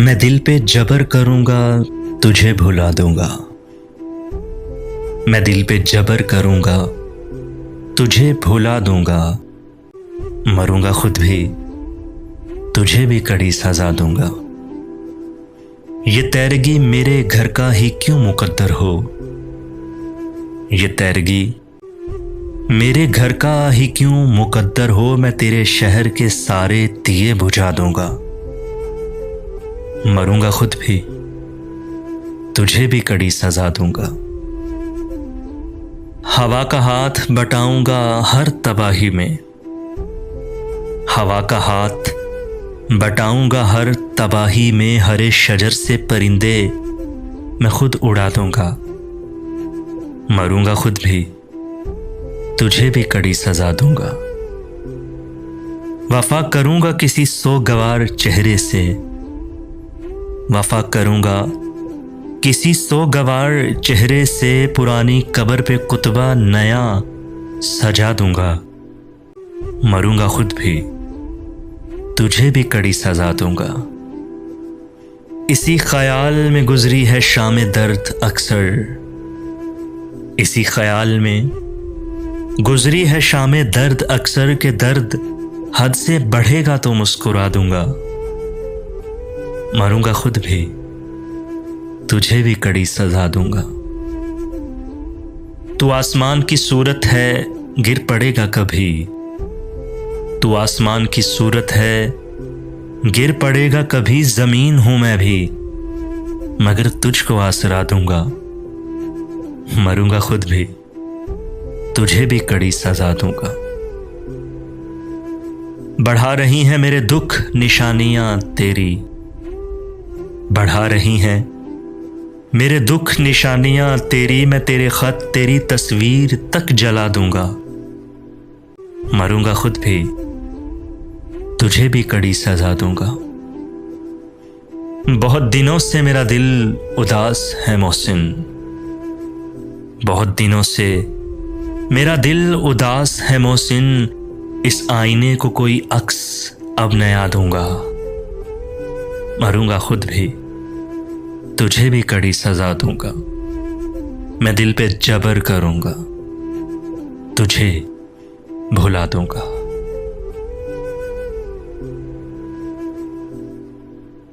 मैं दिल पे जबर करूंगा, तुझे भुला दूंगा। मैं दिल पे जबर करूंगा, तुझे भुला दूंगा। मरूंगा खुद भी, तुझे भी कड़ी सजा दूंगा। ये तैरगी मेरे घर का ही क्यों मुकद्दर हो। ये तैरगी मेरे घर का ही क्यों मुकद्दर हो। मैं तेरे शहर के सारे दिए बुझा दूंगा। मरूंगा खुद भी, तुझे भी कड़ी सजा दूंगा। हवा का हाथ बटाऊंगा हर तबाही में। हवा का हाथ बटाऊंगा हर तबाही में। हरे शजर से परिंदे मैं खुद उड़ा दूंगा। मरूंगा खुद भी, तुझे भी कड़ी सजा दूंगा। वफा करूंगा किसी सोगवार चेहरे से। वफा करूंगा किसी सोगवार चेहरे से। पुरानी कब्र पे कुतबा नया सजा दूंगा। मरूंगा खुद भी, तुझे भी कड़ी सजा दूंगा। इसी ख्याल में गुजरी है शाम दर्द अक्सर। इसी ख्याल में गुजरी है शाम दर्द अक्सर के। दर्द हद से बढ़ेगा तो मुस्कुरा दूंगा। मरूंगा खुद भी, तुझे भी कड़ी सजा दूंगा। तू आसमान की सूरत है, गिर पड़ेगा कभी। तू आसमान की सूरत है, गिर पड़ेगा कभी। जमीन हूं मैं भी, मगर तुझको आसरा दूंगा। मरूंगा खुद भी, तुझे भी कड़ी सजा दूंगा। बढ़ा रही हैं मेरे दुख निशानियां तेरी। बढ़ा रही हैं मेरे दुख निशानियां तेरी। मैं तेरे खत तेरी तस्वीर तक जला दूंगा। मरूंगा खुद भी, तुझे भी कड़ी सजा दूंगा। बहुत दिनों से मेरा दिल उदास है मोहसिन। बहुत दिनों से मेरा दिल उदास है मोहसिन। इस आईने को कोई अक्स अब नया दूंगा। मरूंगा खुद भी, तुझे भी कड़ी सजा दूंगा। मैं दिल पे जबर करूंगा, तुझे भुला दूंगा।